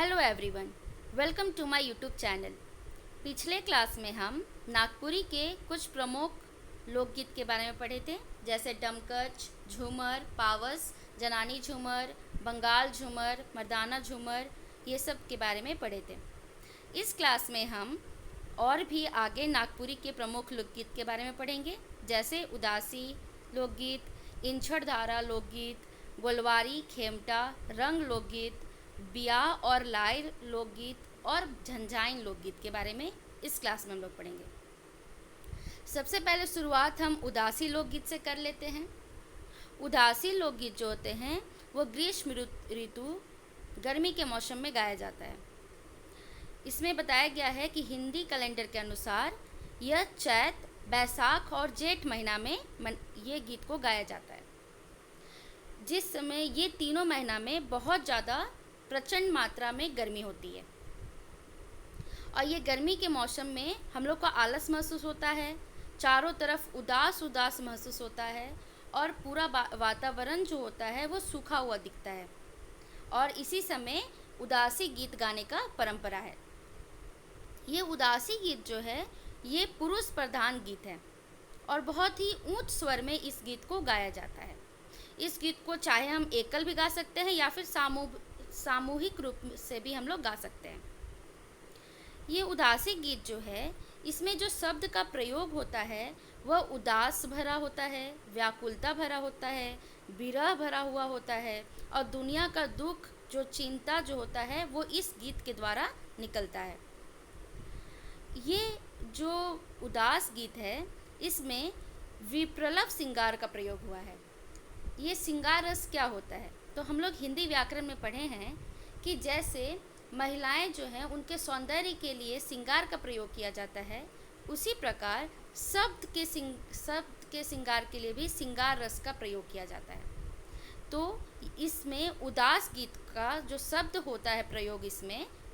Hello everyone, welcome to my YouTube channel. पिछले class में हम नागपुरी के कुछ प्रमुख लोकगीत के बारे में पढ़े थे, जैसे डमकच, झूमर, पावस, जनानी झूमर, बंगाल झूमर, मर्दाना झूमर, ये सब के बारे में पढ़े थे। इस क्लास में हम और भी आगे नागपुरी के प्रमुख लोकगीत के बारे में पढ़ेंगे, जैसे उदासी लोकगीत, इंछड़ धारा लोकगीत, गोलवारी खेमटा, रंग लोकगीत, बियाह और लायर लोकगीत और झंझाइन लोकगीत के बारे में इस क्लास में हम लोग पढ़ेंगे। सबसे पहले शुरुआत हम उदासी लोकगीत से कर लेते हैं। उदासी लोकगीत जो होते हैं वो ग्रीष्म ऋतु गर्मी के मौसम में गाया जाता है। इसमें बताया गया है कि हिंदी कैलेंडर के अनुसार यह चैत, बैसाख और जेठ महीना में ये गीत को गाया जाता है, जिस समय ये तीनों महीना में बहुत ज़्यादा प्रचंड मात्रा में गर्मी होती है। और ये गर्मी के मौसम में हम लोग को आलस महसूस होता है, चारों तरफ उदास उदास महसूस होता है और पूरा वातावरण जो होता है वो सूखा हुआ दिखता है। और इसी समय उदासी गीत गाने का परंपरा है। ये उदासी गीत जो है ये पुरुष प्रधान गीत है और बहुत ही ऊंच स्वर में इस गीत को गाया जाता है। इस गीत को चाहे हम एकल भी गा सकते हैं या फिर सामूहिक रूप से भी हम लोग गा सकते हैं। ये उदासी गीत जो है इसमें जो शब्द का प्रयोग होता है वह उदास भरा होता है, व्याकुलता भरा होता है, विरह भरा हुआ होता है और दुनिया का दुख जो चिंता जो होता है वो इस गीत के द्वारा निकलता है। ये जो उदास गीत है इसमें विप्रलभ श्रृंगार का प्रयोग हुआ है। ये श्रृंगार रस क्या होता है तो हम लोग हिंदी व्याकरण में पढ़े हैं कि जैसे महिलाएं जो हैं उनके सौंदर्य के लिए श्रृंगार का प्रयोग किया जाता है, उसी प्रकार शब्द के श्रृंगार के लिए भी श्रृंगार रस का प्रयोग किया जाता है। तो इसमें उदास गीत का जो शब्द होता है प्रयोग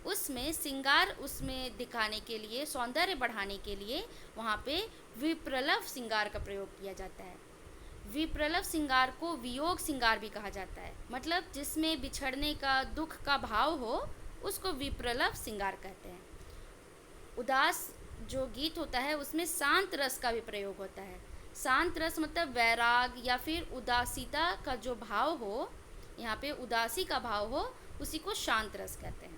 उसमें श्रृंगार उसमें दिखाने के लिए, सौंदर्य बढ़ाने के लिए वहाँ पे विप्रलभ श्रृंगार का प्रयोग किया जाता है। विप्रलभ श्रृंगार को वियोग श्रृंगार भी कहा जाता है, मतलब जिसमें बिछड़ने का, दुख का भाव हो उसको विप्रलभ श्रृंगार कहते हैं। उदास जो गीत होता है उसमें शांत रस का भी प्रयोग होता है। शांत रस मतलब वैराग या फिर उदासीता का जो भाव हो, यहाँ पे उदासी का भाव हो, उसी को शांत रस कहते हैं।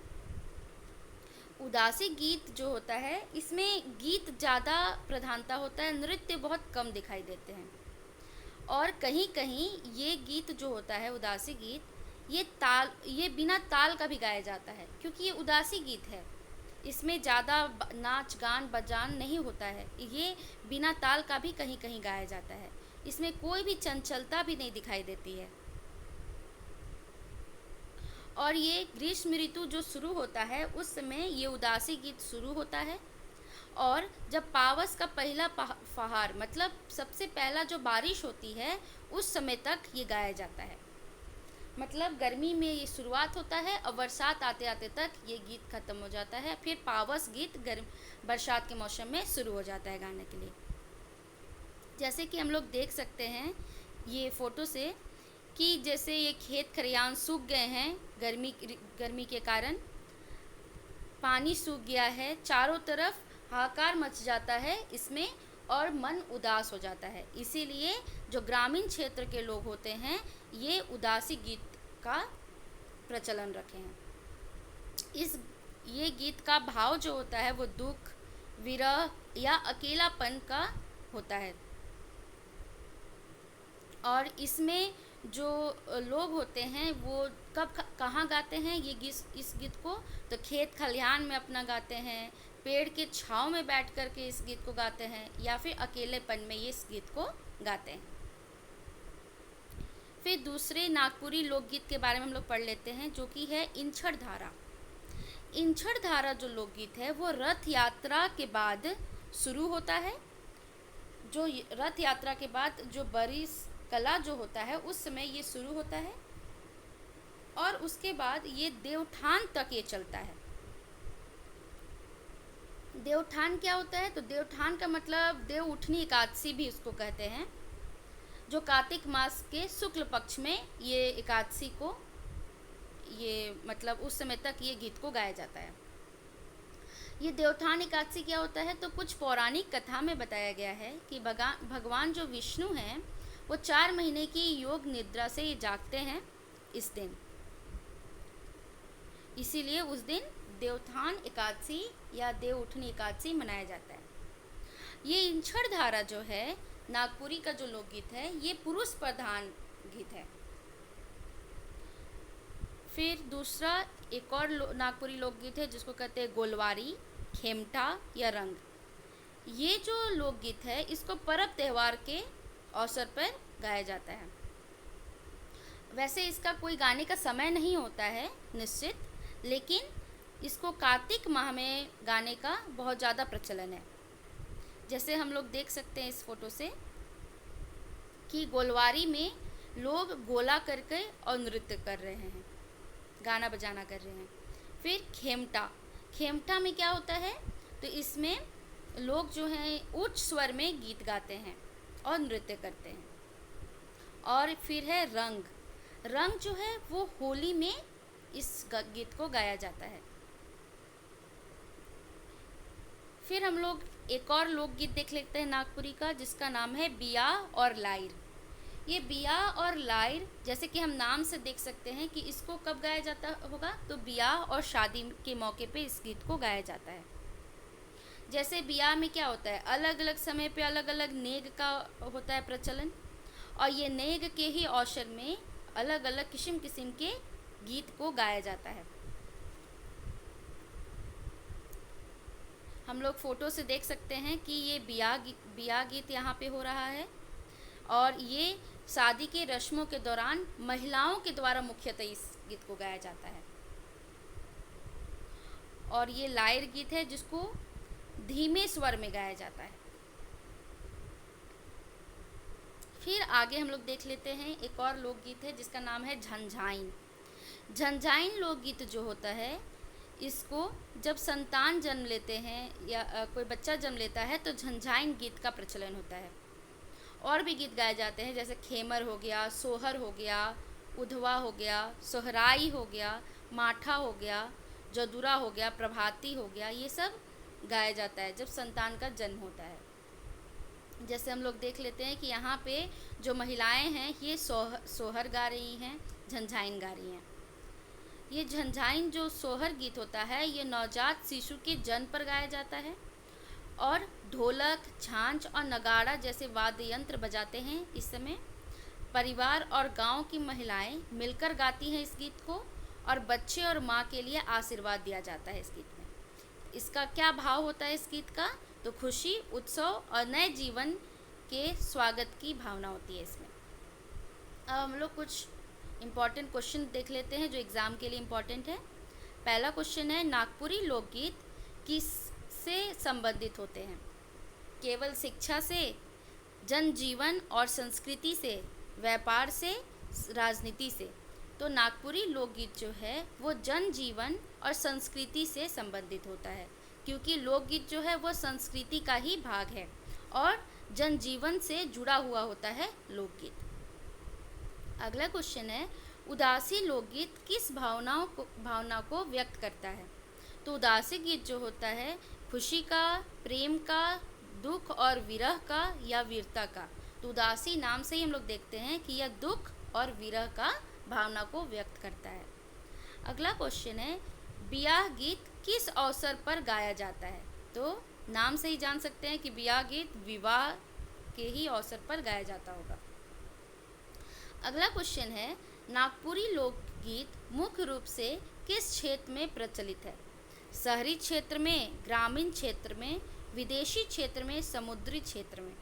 उदासी गीत जो होता है इसमें गीत ज़्यादा प्रधानता होता है, नृत्य बहुत कम दिखाई देते हैं। और कहीं कहीं ये गीत जो होता है उदासी गीत, ये बिना ताल का भी गाया जाता है, क्योंकि ये उदासी गीत है। इसमें ज़्यादा नाच गान बजान नहीं होता है, ये बिना ताल का भी कहीं कहीं गाया जाता है। इसमें कोई भी चंचलता भी नहीं दिखाई देती है। और ये ग्रीष्म ऋतु जो शुरू होता है उस समय ये उदासी गीत शुरू होता है। और जब पावस का पहला फहार मतलब सबसे पहला जो बारिश होती है उस समय तक ये गाया जाता है। मतलब गर्मी में ये शुरुआत होता है और बरसात आते आते तक ये गीत ख़त्म हो जाता है। फिर पावस गीत बरसात के मौसम में शुरू हो जाता है गाने के लिए। जैसे कि हम लोग देख सकते हैं ये फ़ोटो से कि जैसे ये खेत खलिहान सूख गए हैं गर्मी के कारण, पानी सूख गया है, चारों तरफ हाहाकार मच जाता है इसमें और मन उदास हो जाता है। इसीलिए जो ग्रामीण क्षेत्र के लोग होते हैं ये उदासी गीत का प्रचलन रखे हैं। ये गीत का भाव जो होता है वो दुख, विरह या अकेलापन का होता है। और इसमें जो लोग होते हैं वो कहाँ गाते हैं इस गीत को, तो खेत खलिहान में अपना गाते हैं, पेड़ के छांव में बैठ कर के इस गीत को गाते हैं या फिर अकेलेपन में ये इस गीत को गाते हैं। फिर दूसरे नागपुरी लोकगीत के बारे में हम लोग पढ़ लेते हैं, जो कि है इंछड़ धारा। इंछड़ धारा जो लोकगीत है वो रथ यात्रा के बाद शुरू होता है। जो रथ यात्रा के बाद जो बरिस कला जो होता है उस समय ये शुरू होता है और उसके बाद ये देवठान तक ये चलता है। देवठान क्या होता है तो देवठान का मतलब देव उठनी एकादशी भी उसको कहते हैं, जो कार्तिक मास के शुक्ल पक्ष में ये एकादशी को ये मतलब उस समय तक ये गीत को गाया जाता है। ये देवोत्थान एकादशी क्या होता है, तो कुछ पौराणिक कथा में बताया गया है कि भगवान जो विष्णु हैं वो 4 महीने की योग निद्रा से जागते हैं इस दिन, इसीलिए उस दिन देवोत्थान एकादशी या देव उठनी एकादशी मनाया जाता है। ये इंछड़ धारा जो है नागपुरी का जो लोकगीत है ये पुरुष प्रधान गीत है। फिर दूसरा एक और नागपुरी लोकगीत है जिसको कहते हैं गोलवारी, खेमटा या रंग। ये जो लोकगीत है इसको पर्व त्यौहार के अवसर पर गाया जाता है। वैसे इसका कोई गाने का समय नहीं होता है निश्चित, लेकिन इसको कार्तिक माह में गाने का बहुत ज़्यादा प्रचलन है। जैसे हम लोग देख सकते हैं इस फोटो से कि गोलवारी में लोग गोला करके और नृत्य कर रहे हैं, गाना बजाना कर रहे हैं। फिर खेमटा में क्या होता है, तो इसमें लोग जो हैं उच्च स्वर में गीत गाते हैं और नृत्य करते हैं। और फिर है रंग जो है वो होली में इस गीत को गाया जाता है। फिर हम लोग एक और लोकगीत देख लेते हैं नागपुरी का जिसका नाम है बियाह और लाइर। ये बियाह और लाइर जैसे कि हम नाम से देख सकते हैं कि इसको कब गाया जाता होगा, तो बियाह और शादी के मौके पे इस गीत को गाया जाता है। जैसे बियाह में क्या होता है, अलग अलग समय पे अलग अलग नेग का होता है प्रचलन, और ये नेग के ही अवसर में अलग अलग किस्म के गीत को गाया जाता है। हम लोग फोटो से देख सकते हैं कि ये बियाह गीत यहाँ पे हो रहा है, और ये शादी के रस्मों के दौरान महिलाओं के द्वारा मुख्यतः इस गीत को गाया जाता है। और ये लायर गीत है जिसको धीमे स्वर में गाया जाता है। फिर आगे हम लोग देख लेते हैं एक और लोकगीत है जिसका नाम है झंझाइन लोकगीत जो होता है, इसको जब संतान जन्म लेते हैं या कोई बच्चा जन्म लेता है तो झंझाइन गीत का प्रचलन होता है। और भी गीत गाए जाते हैं जैसे खेमर हो गया, सोहर हो गया, उधवा हो गया, सोहराई हो गया, माठा हो गया, जदुरा हो गया, प्रभाती हो गया। ये सब गाया जाता है जब संतान का जन्म होता है। जैसे हम लोग देख लेते हैं कि यहाँ पे जो महिलाएं हैं ये सोहर गा रही हैं, झंझाइन गा रही हैं। ये झंझाइन जो सोहर गीत होता है ये नवजात शिशु के जन्म पर गाया जाता है, और ढोलक, झांझ और नगाड़ा जैसे वाद्य यंत्र बजाते हैं। इस समय परिवार और गांव की महिलाएं मिलकर गाती हैं इस गीत को, और बच्चे और माँ के लिए आशीर्वाद दिया जाता है इस गीत में। इसका क्या भाव होता है इस गीत का, तो खुशी, उत्सव और नए जीवन के स्वागत की भावना होती है इसमें। अब हम लोग कुछ इम्पॉर्टेंट क्वेश्चन देख लेते हैं जो एग्ज़ाम के लिए इम्पॉर्टेंट है। पहला क्वेश्चन है, नागपुरी लोकगीत किससे संबंधित होते हैं? केवल शिक्षा से, जनजीवन और संस्कृति से, व्यापार से, राजनीति से? तो नागपुरी लोकगीत जो है वो जनजीवन और संस्कृति से संबंधित होता है, क्योंकि लोकगीत जो है वो संस्कृति का ही भाग है और जनजीवन से जुड़ा हुआ होता है लोकगीत। अगला क्वेश्चन है, उदासी लोकगीत किस भावना को व्यक्त करता है? तो उदासी गीत जो होता है खुशी का, प्रेम का, दुख और विरह का या वीरता का? तो उदासी नाम से ही हम लोग देखते हैं कि यह दुख और विरह का भावना को व्यक्त करता है। अगला क्वेश्चन है, बियाह गीत किस अवसर पर गाया जाता है? तो नाम से ही जान सकते हैं कि बियाह गीत विवाह के ही अवसर पर गाया जाता होगा। अगला क्वेश्चन है, नागपुरी लोकगीत मुख्य रूप से किस क्षेत्र में प्रचलित है? शहरी क्षेत्र में, ग्रामीण क्षेत्र में, विदेशी क्षेत्र में, समुद्री क्षेत्र में?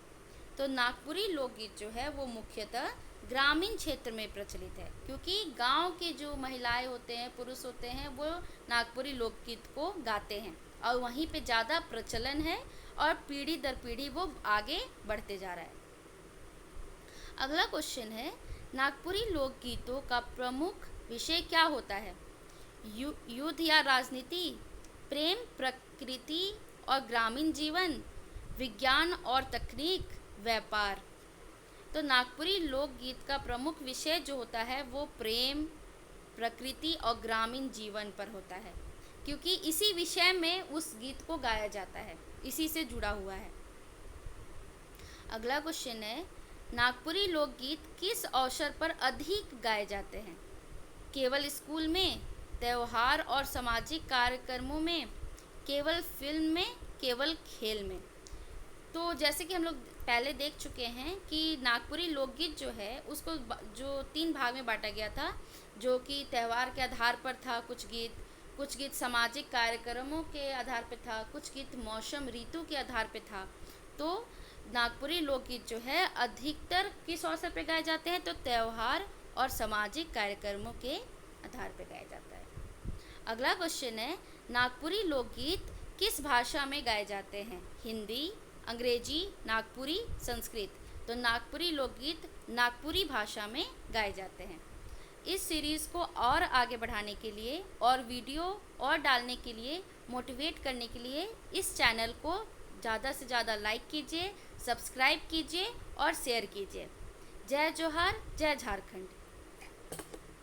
तो नागपुरी लोकगीत जो है वो मुख्यतः ग्रामीण क्षेत्र में प्रचलित है, क्योंकि गांव के जो महिलाएं होते हैं, पुरुष होते हैं, वो नागपुरी लोकगीत को गाते हैं और वहीं पे ज़्यादा प्रचलन है और पीढ़ी दर पीढ़ी वो आगे बढ़ते जा रहा है। अगला क्वेश्चन है, नागपुरी लोकगीतों का प्रमुख विषय क्या होता है? युद्ध या राजनीति, प्रेम, प्रकृति और ग्रामीण जीवन, विज्ञान और तकनीक, व्यापार? तो नागपुरी लोकगीत का प्रमुख विषय जो होता है वो प्रेम, प्रकृति और ग्रामीण जीवन पर होता है, क्योंकि इसी विषय में उस गीत को गाया जाता है, इसी से जुड़ा हुआ है। अगला क्वेश्चन है, नागपुरी लोकगीत किस अवसर पर अधिक गाए जाते हैं? केवल स्कूल में, त्योहार और सामाजिक कार्यक्रमों में, केवल फिल्म में, केवल खेल में? तो जैसे कि हम लोग पहले देख चुके हैं कि नागपुरी लोकगीत जो है उसको जो 3 भाग में बांटा गया था, जो कि त्यौहार के आधार पर था, कुछ गीत सामाजिक कार्यक्रमों के आधार पर था, कुछ गीत मौसम ऋतु के आधार पर था। तो नागपुरी लोकगीत जो है अधिकतर किस अवसर पर गाए जाते हैं? तो त्यौहार और सामाजिक कार्यक्रमों के आधार पर गाया जाता है। अगला क्वेश्चन है, नागपुरी लोकगीत किस भाषा में गाए जाते हैं? हिंदी, अंग्रेजी, नागपुरी, संस्कृत? तो नागपुरी लोकगीत नागपुरी भाषा में गाए जाते हैं। इस सीरीज़ को और आगे बढ़ाने के लिए और वीडियो और डालने के लिए, मोटिवेट करने के लिए इस चैनल को ज़्यादा से ज़्यादा लाइक कीजिए, सब्सक्राइब कीजिए और शेयर कीजिए। जय जोहार, जय झारखंड।